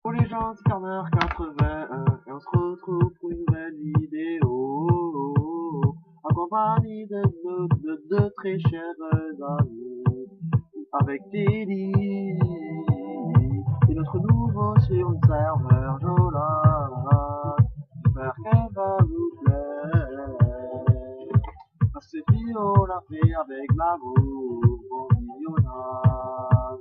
Pour les gens, c'est Corner 81 et on se retrouve pour une nouvelle vidéo en compagnie de nos deux très chers amis avec Teddy et notre nouveau sur le serveur Jola. J'espère qu'elle va vous plaire. Parce que cette vidéo on l'a fait avec l'amour, bon visionnage.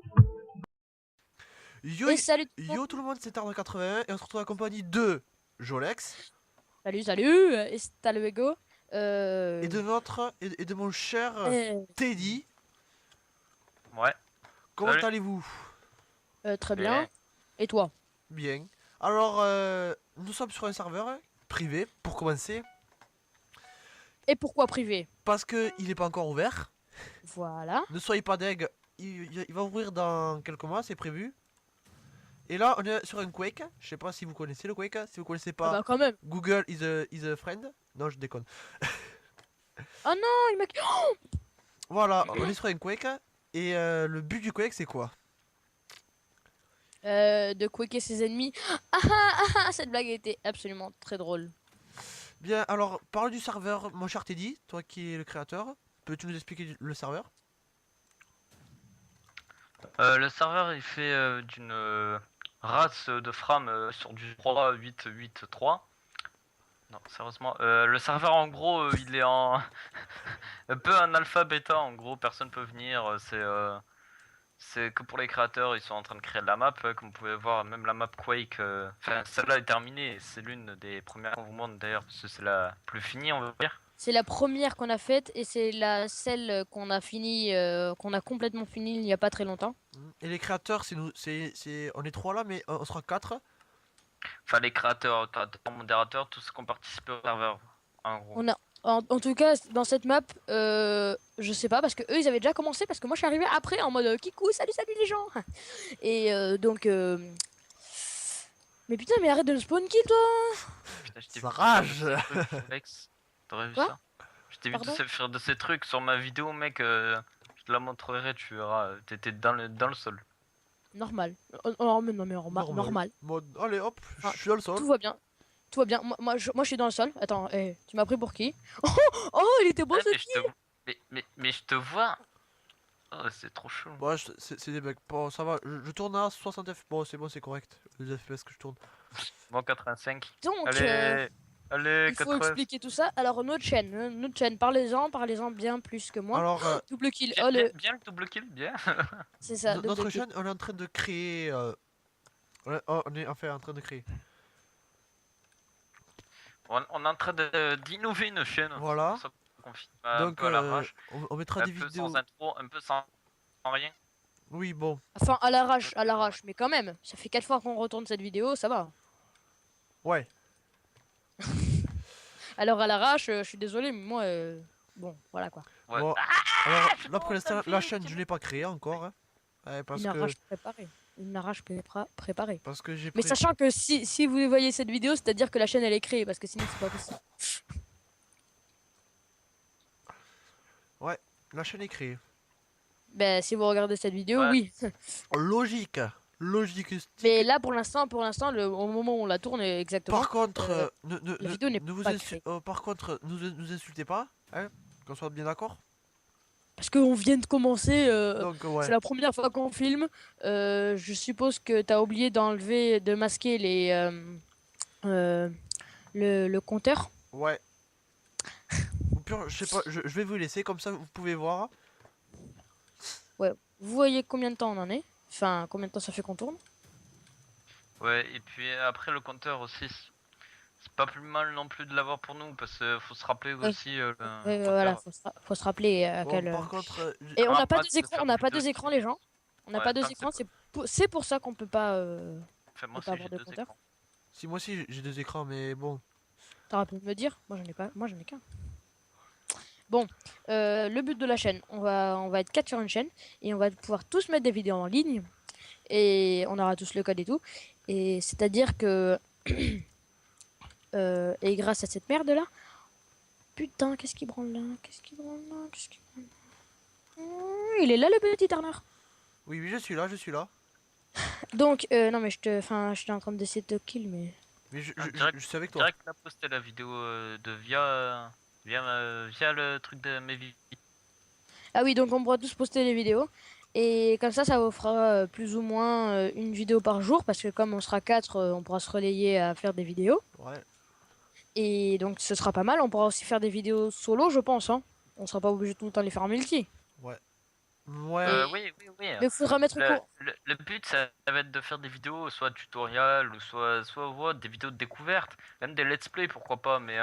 Yo, Et salut tout le monde. yo tout le monde, c'est Arnaud81 et on se retrouve en compagnie de Jolex Salut, et c'est Ego. et de et de mon cher Euh, Teddy. Ouais, Comment salut. allez-vous? Très Bien. bien. Et toi? Bien. Alors, nous sommes sur un serveur privé pour commencer Et pourquoi privé? parce que il est pas encore ouvert. Voilà. Ne soyez pas deg, il va ouvrir dans quelques mois, c'est prévu. Et là, on est sur un Quake. Je sais pas si vous connaissez le Quake. Si vous connaissez Ah pas, bah quand même. Google is a friend. Non, je déconne. Oh non, il m'a... Voilà, on est sur un Quake et le but du Quake c'est quoi? De quaker ses ennemis. Cette blague était absolument très drôle. Bien, alors, parle du serveur, mon cher Teddy, toi qui es le créateur. Peux-tu nous expliquer le serveur? Le serveur il fait d'une race de Fram sur du 3.8.8.3. Non, sérieusement, le serveur en gros il est en un peu un alpha bêta. En gros, personne peut venir. C'est que pour les créateurs. Ils sont en train de créer de la map. Comme vous pouvez voir, même la map Quake. Enfin, celle-là est terminée. C'est l'une des premières qu'on vous montre d'ailleurs parce que c'est la plus finie, on va dire. C'est la première qu'on a faite et c'est celle qu'on a fini, qu'on a complètement fini il n'y a pas très longtemps. Et les créateurs, c'est nous, on est trois là, mais on sera quatre. Enfin, les créateurs, modérateurs, tous ceux qui ont participé au serveur. En gros. On a, en tout cas, dans cette map, je sais pas, parce que eux, ils avaient déjà commencé, parce que moi, je suis arrivé après en mode Kikou, salut, salut les gens. Et donc, mais putain, mais arrête de me spawn kill, toi. Putain, je t'ai Ça vu rage. Lex. T'aurais vu Quoi? ça? Je t'ai vu Pardon? faire de ces trucs sur ma vidéo, mec. Je te la montrerai, tu verras. T'étais dans le sol. Normal. Oh, mais non, mais normal. Mode, allez hop, Ah, je suis dans le sol. tout va bien. Tout va bien. Moi, je suis dans le sol. Attends, tu m'as pris pour qui? Oh, il était beau Ouais, ce mais je kill. te... mais je te vois. Oh, c'est trop chaud. Bon, c'est des bugs. Bon, ça va, je tourne à 60 FPS. Bon, c'est correct. Les FPS que je tourne. Bon, 85. Donc, Allez, allez, il faut 80. expliquer tout ça. Alors, notre chaîne, parlez-en bien plus que moi. Alors, Double kill. Bien, Oh, bien le double kill, bien. c'est ça, double notre kill. chaîne, on est en train de créer. On est enfin en train de créer. On est en train d'innover une chaîne. Voilà. C'est pour ça qu'on filme un Donc, peu à l'arrache. on mettra Un des peu vidéos. sans intro, un peu sans rien. Oui, bon. Enfin, à l'arrache, mais quand même, ça fait 4 fois qu'on retourne cette vidéo, ça va. Ouais. Alors à l'arrache, je suis désolé, mais moi, bon, voilà quoi. Ouais. Bon, alors là pour l'instant, la chaîne je l'ai pas créée encore. Hein. Parce Une que arrache préparée. Une arrache préparée. parce que j'ai Mais pris. sachant que si vous voyez cette vidéo, c'est-à-dire que la chaîne elle est créée, parce que sinon c'est pas possible. Ouais, la chaîne est créée. Ben, si vous regardez cette vidéo, Ouais. oui. Logique. Logique. Mais là, pour l'instant, au moment où on la tourne exactement, Par contre, la vidéo n'est vous pas créée. par contre, nous insultez pas, hein, qu'on soit bien d'accord. Parce qu'on vient de commencer, Donc c'est ouais. la première fois qu'on filme. Je suppose que t'as oublié d'enlever, de masquer euh, le compteur. Ouais. Ou pire, je sais pas, je vais vous laisser comme ça vous pouvez voir. Ouais. Vous voyez combien de temps on en est? Enfin, combien de temps ça fait qu'on tourne? Ouais, et puis après le compteur aussi, c'est pas plus mal non plus de l'avoir pour nous parce que faut se rappeler Ouais. aussi le Voilà, compteur. faut se rappeler à Bon, quel. par contre, Et on n'a pas Arrête deux de écrans, faire on n'a des pas vidéos deux écrans les gens. On n'a Ouais, pas deux tant que écrans, c'est c'est pour ça qu'on peut pas, Enfin, moi peut pas aussi j'ai avoir de deux compteur. écrans. si moi aussi j'ai deux écrans, mais bon. T'aurais pu me le dire? Moi j'en ai pas, moi j'en ai qu'un. Bon, le but de la chaîne, on va être 4 sur une chaîne et on va pouvoir tous mettre des vidéos en ligne et on aura tous le code et tout. Et c'est-à-dire que et grâce à cette merde là, putain, qu'est-ce qui branle là? Qu'est-ce qui branle là? Qu'est-ce qui branle là? Il est là le petit Turner. Oui, oui, je suis là, je suis là. Donc, non, mais j'étais en train d'essayer de te kill, mais. Mais Direct, je suis avec toi. direct, il a posté la vidéo de via le truc de mes vies. Ah oui, donc on pourra tous poster les vidéos. Et comme ça vous fera plus ou moins une vidéo par jour, parce que comme on sera 4, on pourra se relayer à faire des vidéos. Ouais. Et donc ce sera pas mal. On pourra aussi faire des vidéos solo, je pense. Hein. On sera pas obligé tout le temps de les faire en multi. Ouais. Ouais. Et... Oui, oui, oui. Mais il faudra mettre court. Le but, ça va être de faire des vidéos, soit tutoriels, ou soit ouais, des vidéos de découverte, même des let's play, pourquoi pas, mais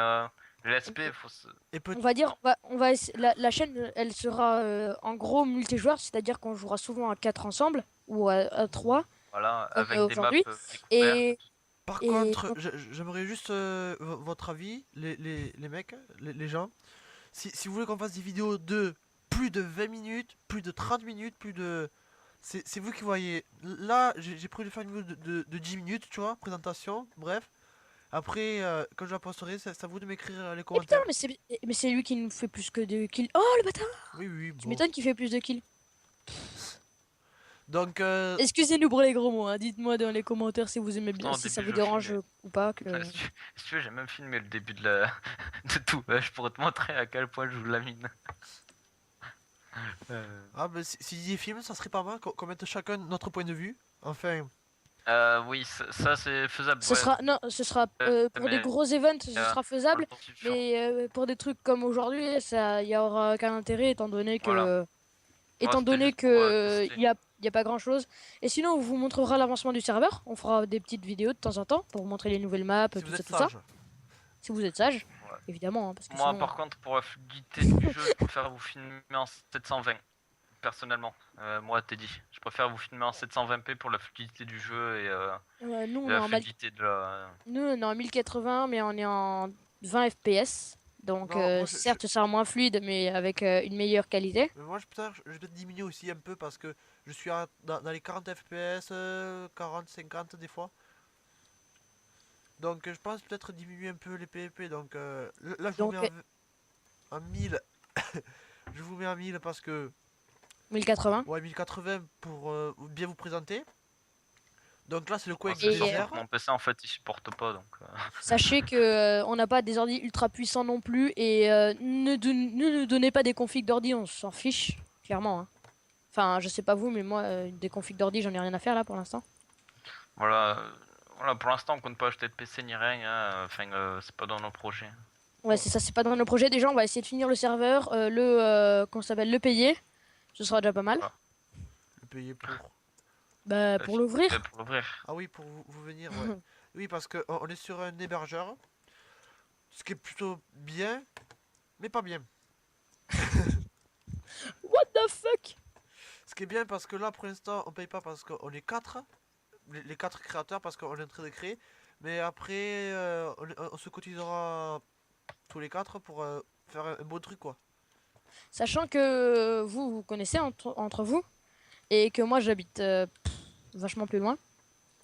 les let's play, faut se... Et peut On va dire, la chaîne, elle sera en gros multijoueur, c'est-à-dire qu'on jouera souvent à 4 ensemble ou à 3 Voilà, comme avec des maps aujourd'hui. découvertes. Et, Par et contre, j'aimerais juste votre avis, les mecs, les gens. Si vous voulez qu'on fasse des vidéos de plus de 20 minutes, plus de 30 minutes, plus de... C'est vous qui voyez. Là, j'ai prévu de faire une vidéo de 10 minutes, tu vois, présentation, bref. Après, quand je la posterai, c'est à vous de m'écrire les Eh putain, commentaires. mais c'est lui qui nous fait plus que de kills. Oh le bâtard! Oui, oui, Tu bon. m'étonnes qu'il fait plus de kills. Donc, Excusez-nous pour les gros mots, hein. Dites-moi dans les commentaires si vous aimez bien, Non, au si ça début, vous je dérange filmais. ou pas. Que... Si tu veux, j'ai même filmé le début de la... de tout. Je pourrais te montrer à quel point je joue la mine. ah, bah, si des films, ça serait pas mal qu'on mette chacun notre point de vue. Enfin, Oui, ça c'est faisable. Ce Ouais. sera, non, ce sera pour des Mais gros events, ce sera faisable. dans le sens où- Mais pour des trucs comme aujourd'hui, ça, il y aura aucun intérêt étant donné que, Voilà. Voilà, étant c'était donné juste pour que tester. il y a pas grand chose. Et sinon, on vous montrera l'avancement du serveur. On fera des petites vidéos de temps en temps pour vous montrer les nouvelles maps, si tout vous ça, êtes tout ça. sage. Si vous êtes sage, Ouais. évidemment, hein, parce que Moi, sinon. par contre, pour la fluidité du jeu, je préfère vous filmer en 720. Personnellement, moi, Teddy. Je préfère vous filmer en 720p pour la fluidité du jeu et Nous, on est la en fluidité de la. nous, on est en 1080, mais on est en 20 FPS. Donc, Non, moi, certes, ça sera moins fluide, mais avec une meilleure qualité. mais moi, peut-être, je vais peut-être diminuer aussi un peu parce que je suis dans les 40 FPS, 40, 50 des fois. Donc, je pense peut-être diminuer un peu les PvP. Donc, là, je vous Donc, mets en 1000. Je vous mets en 1000 parce que, 1080. ouais, 1080 pour bien vous présenter. Donc là, c'est le Quake C'est du Et, surtout désert. que mon PC en fait il supporte pas donc. Sachez que on n'a pas des ordi ultra puissants non plus et ne nous donnez pas des configs d'ordi, on s'en fiche, clairement. Hein. Enfin, je sais pas vous, mais moi, des configs d'ordi, j'en ai rien à faire là pour l'instant. Voilà, voilà, pour l'instant on compte pas acheter de PC ni rien, hein. Enfin c'est pas dans nos projets. Ouais, c'est ça, c'est pas dans nos projets. Déjà, on va essayer de finir le serveur, qu'on s'appelle le payer. Ce sera déjà pas mal. Ah. Le payer pour. Bah, pour l'ouvrir. Pour l'ouvrir. Ah oui, pour vous venir, ouais. Oui, parce que on est sur un hébergeur. Ce qui est plutôt bien, mais pas bien. What the fuck? Ce qui est bien parce que là, pour l'instant, on paye pas parce qu'on est 4. Les 4 créateurs parce qu'on est en train de créer. Mais après, on se cotisera tous les 4 pour faire un beau truc, quoi. Sachant que vous connaissez entre vous et que moi, j'habite vachement plus loin.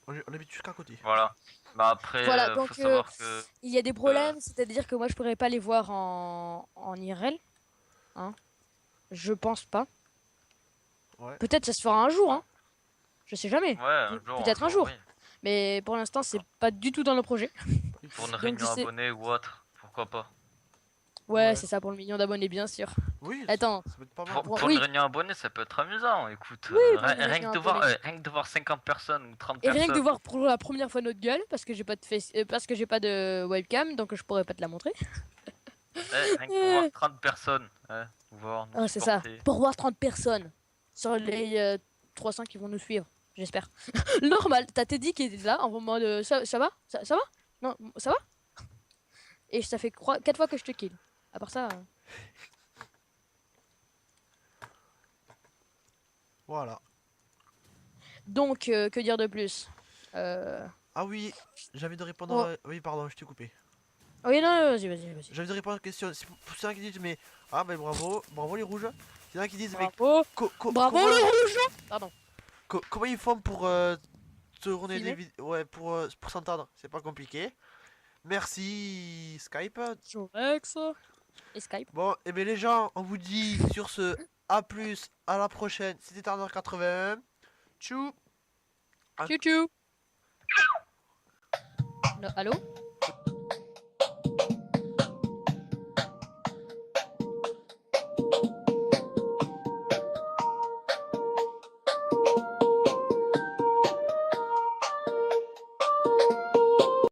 On habite jusqu'à côté. Voilà. Bah après, Voilà, faut donc savoir que. il y a des problèmes, c'est-à-dire que moi je pourrais pas les voir en IRL. Hein. Je pense pas. Ouais. Peut-être ça se fera un jour, hein. Je sais jamais. Ouais, un jour. Peut-être un jour. Oui. Mais pour l'instant, c'est pas du tout dans le projet. Pour une Donc, réunion je sais- abonnée ou autre, pourquoi pas. Ouais, Ouais. c'est ça pour le million d'abonnés, bien sûr. Oui, Attends, ça peut être pas mal. Pour oui. une réunion abonnée, ça peut être amusant. Écoute, Oui, pour une rien réunion que de voir, abonnée. rien que de voir 50 personnes ou 30 et rien personnes. que de voir pour la première fois notre gueule, parce que j'ai pas de parce que j'ai pas de webcam, donc je pourrais pas te la montrer. Rien que de voir 30 personnes. Voir nous Ah, c'est ça. supporter. Pour voir 30 personnes sur les 300 qui vont nous suivre, j'espère. Normal, t'as Teddy qui est là en mode ça va ça va Non, ça va Et ça fait 4 fois que je te kill. À part ça. Voilà. Donc, que dire de plus Ah oui, j'avais de répondre Oh. Oui, pardon, je t'ai coupé. Oui, non, vas-y. J'avais de répondre à la question. Pour ceux qui disent, mais. Ah, ben bravo les rouges. Il y en a qui disent, mais. Bravo Bravo comment, le rouge Pardon. comment ils font pour tourner des Filmer vidéos. Ouais, pour s'entendre. C'est pas compliqué. Merci Skype. Jorex et Skype. Bon, et bien les gens, on vous dit sur ce à plus, à la prochaine. C'était Turner 81. Tchou. Ah. Tchou tchou. Non, allô?